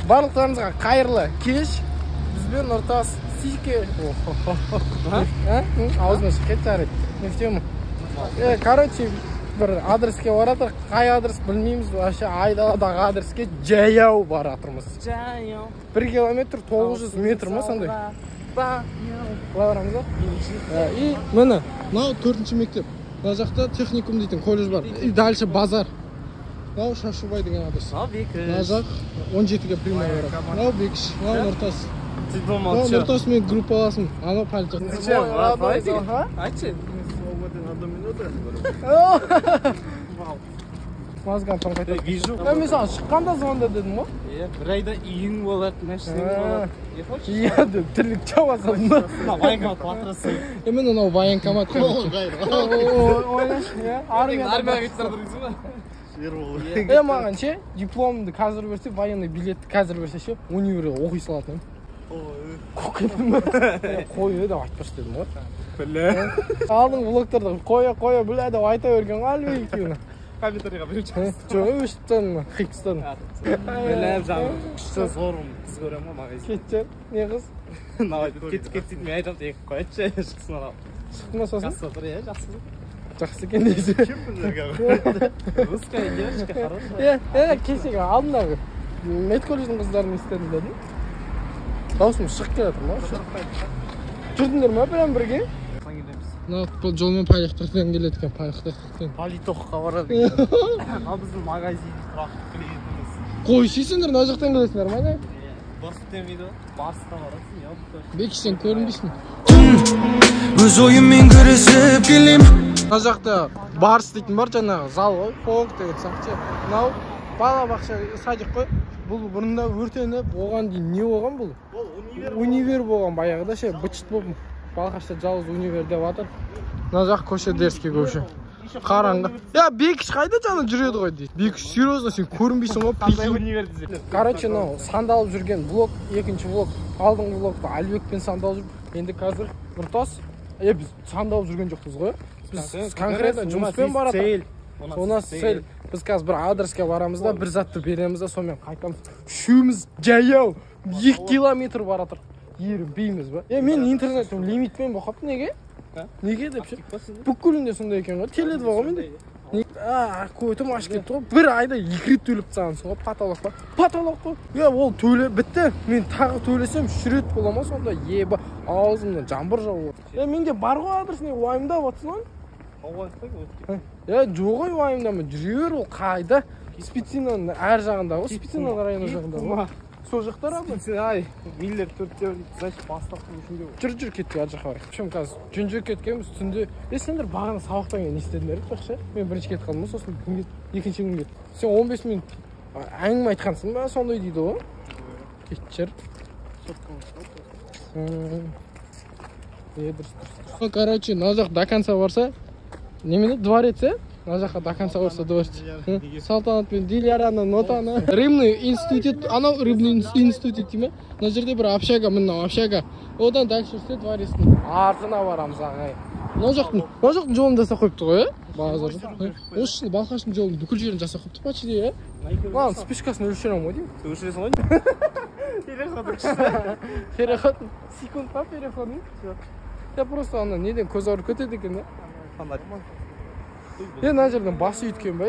Барлықтарыңызға қайырлы кеш. Бізбен Нұртас Сике. Аузына шығып кетті. Не в тему. Короче, бір адреске баратыр. Қай адрес білмейміз. Вообще айдаладағы адреске жаяу баратырмыз. Жаяу. 1 километр 900 метр ма сондай? Барамыз ба? И міне, мынау 4-ші мектеп. Мына жақта техникум дейтін колледж бар. И дальше базар. Мынау Шашубай деген адрес. Мына жақ 17-ге прямой барады. Мынау Бекіш, мынау Нұртас. Мынау Нұртас мен группаласым. Анау пальто. Айтшы. Мазган там қайта. Вижу. Мен саған шыққанда звонда дедім ғой. Бір айда үйің болады, машинаң болады. Иә, деп тірлік чауасам. Военкомат батырасың. Мен анау военкомат. Ойлашы, армияға кетсірдіңіз ба? Маған ше, дипломымды қазір берсе, военный билетті қазір берсе ше, универде оқи салатын. Қой деп айтпаш дедім ғой. Біле. Алдың влогтарды қоя біле деп айта берген ғой әлбе екеуіне. Комментарийға беріп жатырсыз. Жоқ, өштен қиптыстан. Білем жаңым, күшті зорым қыз көрем ғой мағайсы. Кетчер, не қыз? Кетіп мен айтам тек қоятшы, шықсын алам. Шықты ма сосын? Жақсы отыр, жақсы. Жақсы екен дейсі. Русская девочка хорошая. Кесеге алдындағы медколледждің қыздарын естедім дедім. Даусым шығып келатыр ма? Жүрдіңдер ма бірін бірге? Жолмен пайлықтықтен келеді екен, пайлықтықтен. Политоққа барады екен. Ал біздің магазин тұрақты клиентіміз. Қой, сүйсіңдер, мына жақтан келесіңдер ма? Бос демейді, барысқа барасың, япты. Бекіштен көрінбейсің. Өз ойыммен күресіп келем. Мына жақта барыс дейтін бар жаңағы зал ғой, фолк деген сияқты. Мынау балабақша садик қой. Бұл бұрында өртеніп, оған дейін не болған бұл? Универ болған баяғыда ше, бычыт болып. Балқашта жалғыз универ деп атыр. Мына жақ көше дерске көше. Қараңғы. Бекіш қайда жаны жүреді ғой дейді. Бекіш, серьезно сен көрінбейсің ғой. Қандай универ десе. Короче, сандалып жүрген блок, екінші блок, алдыңғы блокта Альбекпен сандалып жүр. Енді қазір Нұртас, біз сандалып жүрген жоқпыз ғой. Біз конкретно жұмыспен баратыр. У нас цель. Біз қазір бір адреске барамыз да, бір затты береміз да, сонымен қайтамыз. Үшеуміз жаяу 2 километр баратыр. Ерінбейміз ба? Мен интернеттің лимитпен боқапты, неге? Неге деп ше? Бүкілінде сондай екен ғой, теледі баға менде. Көйтім аш кетті ғой, бір айда 2 рет төліп тағансың ғой, патолог ба? Патолог қой. Ол төле, бітті. Мен тағы төлесем 3 рет бола ма сонда, еба, аузымда жамбыр жауы. Менде бар ғой адрес, не уайымда батсын он? Жоқ ой уайымдама, жүрер ол қайда? Спицинаның әр жағында ғой, Спицинаның районы жағында ғой. Сол жақтар абы? Ай, Миллер 4-те, значит, бастақтың үшінде ғой. Жүр кетті, ар жаққа барайық. Шым қазір жүнжі кеткенбіз түнде. Сендер бағана сабақтан кейін не істедіңдер еді? Мен бірінші кетіп қалдым, сосын екінші күн кетті. Сен 15 минут әңгіме айтқансың ба? Сондай дейді ғой. Кетшір. Короче, мына жақ до конца барса, немені дворец, мына жаққа до конца барса дворец. Салтанат пен Диляраның нотаны. Рыбный институт, анау рыбный институт дейме? Мына жерде бір общага, мына общага. Одан дальше жүрсе дворецтің артына барамыз ағай. Мына жақтың жолын жасап қойыпты ғой, базар. Осы жылы Балқаштың жолын бүкіл жерін жасап қойыпты почти, Маған спичкасын өлшерем ғой деймін. Өлшересің ғой деймін? Переходың. Переходың? Секунд па переходың? Я просто ана неден көз ауыр көтеді екен, Қандай? Мына жерден басы үйткен ба,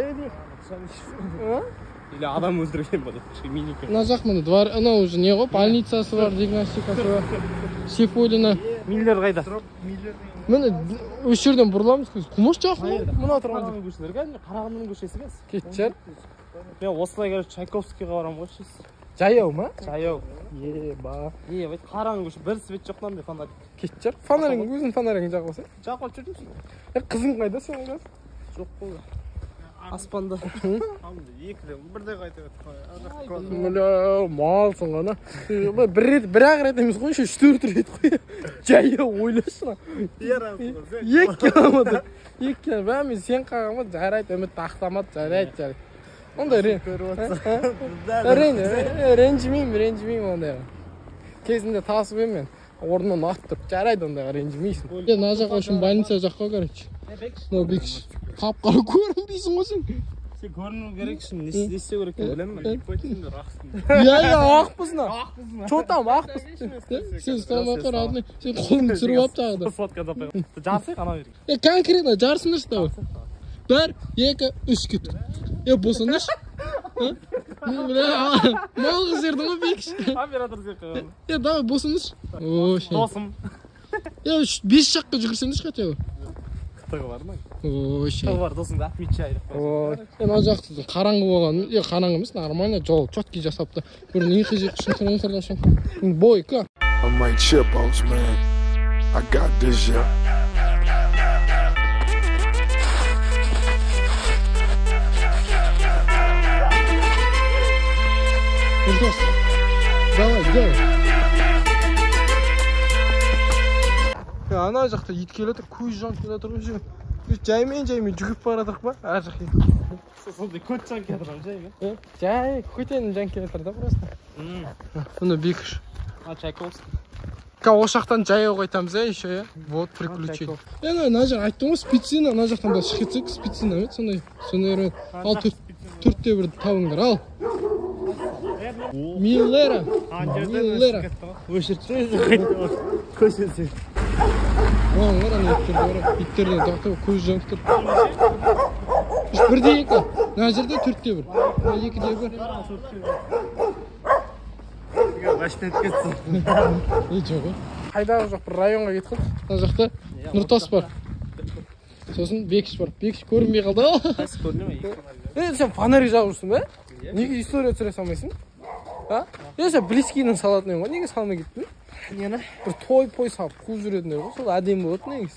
Или адам өлтірген ба, миника. Мына жақ мына двор, анау уже не ғой, больницасы бар, диагностикасы бар. Сейфуллина. Миллер қайда? Міне осы жерден бұрыламыз, құмыш жақын. Мына тұрған Қарағанның көшелері, Қарағанның көшесі кәз. Кетшер. Мен осылай көріп Чайковскийға барам ғой шыз. Жаяу ма? Жаяу. Еба. Бәйт Қарағанның көші бір свет жоқ мынандай фонарик. Кетшер. Фонарик, өзің фонаригін жағып алсаң. Жағып алып жүрдім. Қызың қайда сен қазір? Жоқ қой. Аспанда. Екілі, бірде қайтып Мля, малсың ғана. Бір-ақ рет емес қой, 3-4 рет қой. Жаяу ойлашы. 2 километр. 2 километр. Мен сен қағамат, жарайды, үміт тақтамат, жарайды. Ондай ренжімеймін ондай. Кезінде тасып ем мен. Орнынан аттып, жарайды ондай ренжімейсің. Мына жаққа үшін больница жаққа, короче. Бекіш. Қап-қара көрінбейсің ғой сен. Сен көріну керексің, не істеу керек деп ойлаймын мен. Қойтыңдар, ақсың. Иә, ақпызын. Чо там, ақпыз. Сен ұстамай қор алдын. Сен қолыңды түсіріп алып тағы да. Фотка да қойып. Жарсай қана берейік. Конкретно жарсыңдаршы да. 1, 2, 3 кет. Босаңдаршы. Мал қызердің ғой бекіш. Оператор зек қойған. Давай босаңдаршы. Досым. 5 жаққа жүгірсеңдерші қате. Қытығы бар ма? Қытығы бар, досыңды отмечай. Ана жақты қараңғы болған. Қараңғы емес, нормально жол четкий жасапты. Бір нехи шыңқырдашым. Бойка. I might chip outs, man. I got this, yeah. Давай, делай. Ана жақта ит келетір, көз жан келетір ғой. Жаймен жүгіп барадық ба? Ар жақ ет. Сондай көт жан келетір, жаймен? Жай, көтенің жан келетір да просто. Бұны бекіш. Чайковский. Ошақтан жай қайтамыз, еще, вот приключение. Ана жақ айттым ғой, спицина, ана жақтан да шықетсек, спицина емес, сондай өрмет. Ал 4-те 1 табыңдар, ал. Миллера. Өшіртсеңіз қайтты көшірсеңіз. Оған ғара иттерден тақта көз жанып тұр. 1-де 2. Мына жерде 4-те 1. 2-де 1. Бәштен кетсін. Жоқ ғой. Қайдағы жоқ бір районға кетіп. Мына жақта Нұртас бар. Сосын Бекіш бар. Бекіш көрінбей қалды. Қайсы көріне ме? Сен фонарь жағып жүрсің бе? Неге история түсіре салмайсың? Сен близкийдің салатын ең ғой, неге салмай кеттің? Нені? Бір той салып қуып жүретіндер ғой, сол әдемі болады негіз.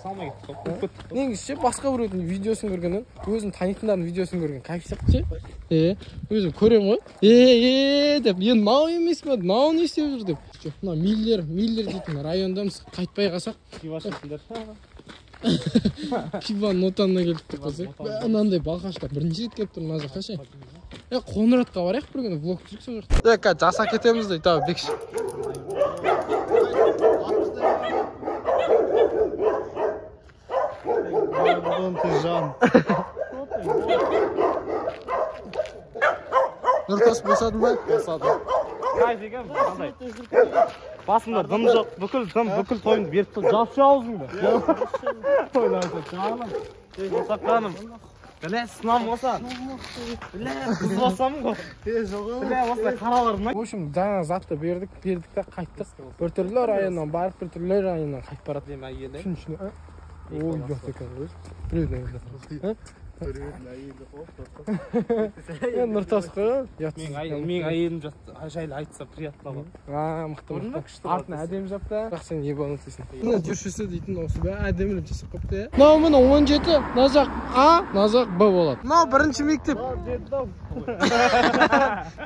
Салмай кетті. Негізше басқа біреудің видеосын көргеннен, өзім танитындардың видеосын көрген кайфсап ше? Өзім көрем ғой. Деп, енді мынау емес пе, мынау не істеп жүр деп. Мына Миллер дейтін райондамыз, қайтпай қалсақ. Пива нотанына келдік деп қалсақ. Анандай балқашқа бірінші рет келіп тұр мына жаққа ше. Қоңыратқа барайық бір күні влог түсіріп сол жақта. Жаса кетеміз дейді, тағы Бекіш. Нұртас босадың ба? Босадым. Кайф екен, қандай? Басында дым жоқ, бүкіл тойымды беріп тұр. Жапшы аузыңды. Ойланса, жаным. Босаққаным. Біле, сынам болсан. Біле, қыз басамын ғой. Біле, осылай қараларым. В общем, жаңа затты бердік та қайттық. Бір түрлі районнан барып, бір түрлі районнан қайт барады. Дем әйелі. Үшінші. Ой, жоқ екен өз. Біреудің әйелі. Нұртас қой. Мен әйелім жайлы айтса приятно ғой. Мықты. Артына әдемі жапты. Бірақ сен не болын дейсің. Мына жүршісі дейтін осы бә әдеміліп жасап қойыпты. Мынау мына 17, назақ А, назақ Б болады. Мынау бірінші мектеп.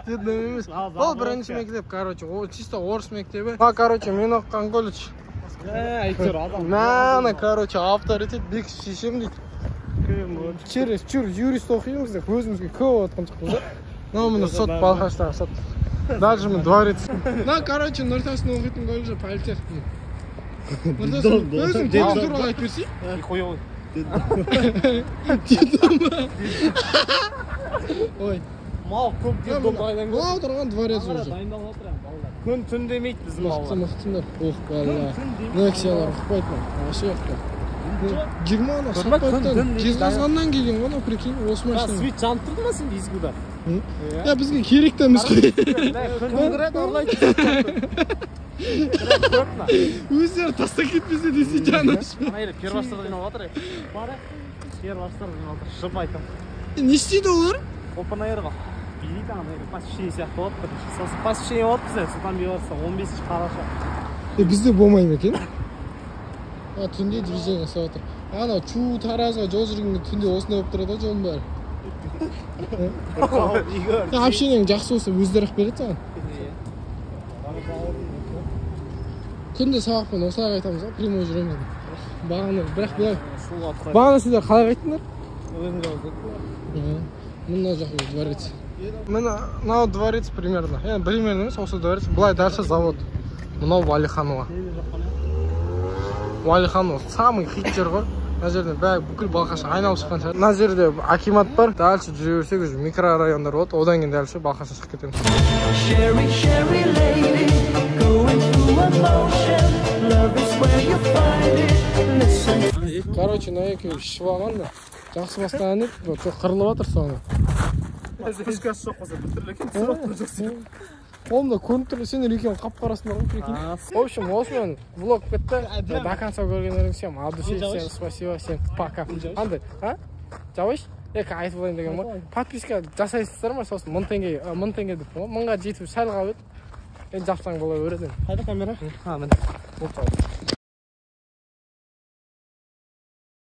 Дедім емес. Ол бірінші мектеп, короче, чисто орыс мектебі. Короче, мен оқыған колледж. Әйтеуір адам. Мана, короче, авторитет Бекіш шешем дейді. Через юрист оқимыз деп өзімізге көп отқан шықтымыз да. Мынау міне сот балқаштағы сот. Дальше мен дворец. Короче, Нұртастың оқитын колледжі политех. Нұртас, өзің тегін туралы айтып берсей? Хуёвый. Ой. Мал көп дедом байлан көп. Мынау тұрған дворец уже. Дайындалып отырам, балдар. Күн түн демейді біздің балдар. Мықтыңдар. Ох, балла. Нексиялар ұқпайды ма? Вообще ұқпайды. 20 ана саппайттан жезқазғаннан келген ғой, прикинь, осы машина. Свет жанып тұрды ма сен дискуда? Бізге керек те емес қой. Күн кіреді, орлайды. Өздері таста кетпесе десе жаны ашпай. Ана елі перваштар жинап отыр. Перваштар жинап отыр, шып айтам. Не істейді олар? Опан айырға. Билейді ана елі, посещение сияқты болады бір. Сосын посещение болады бізде, содан бейбарса 15 қараша. Бізде болмай ма екен? Түнде движение жасап отыр. Ана Шу Таразға жол жүргенде түнде осындай болып тұрады жолдың бәрі. Общениең жақсы болса өздері ақ береді саған. Күнде сабақпен осылай қайтамыз ба, прямой жүреміз. Бағана, бірақ бұлай. Бағана сіздер қалай қайттыңдар? Мына жақта дворец. Мынау дворец примерно. Примерно емес, осы дворец. Бұлай дальше завод. Мынау Валиханова. Валиханова самый хит жер ғой. Мына жерден бәрі бүкіл Балқаш айналып шыққан шығар. Мына жерде акимат бар. Дальше жүре берсек уже микрорайондар болады. Одан кейін дальше Балқашқа шығып кетеміз. Короче, мына екеуі ішіп алған да. Жақсы бастаған еді. Жоқ қырылып жатыр соңы. Ешкасы жоқ болса бітіріле екен. Түсіп жүрсің. Қолымда көрініп тұр, сендер екеуің қап-қарасыңдар ғой, прикинь. В общем, осымен влог бітті. До конца көргендерің всем от души, всем спасибо, всем пока. Андай, а? Жабайшы? Айтып болайын деген ғой. Подписка жасайсыздар ма? Сосын 1000 теңге деп қой. 1000-ға жетіп сәл қалып еді. Енді жапсаң бола береді. Қайда камера? Міне.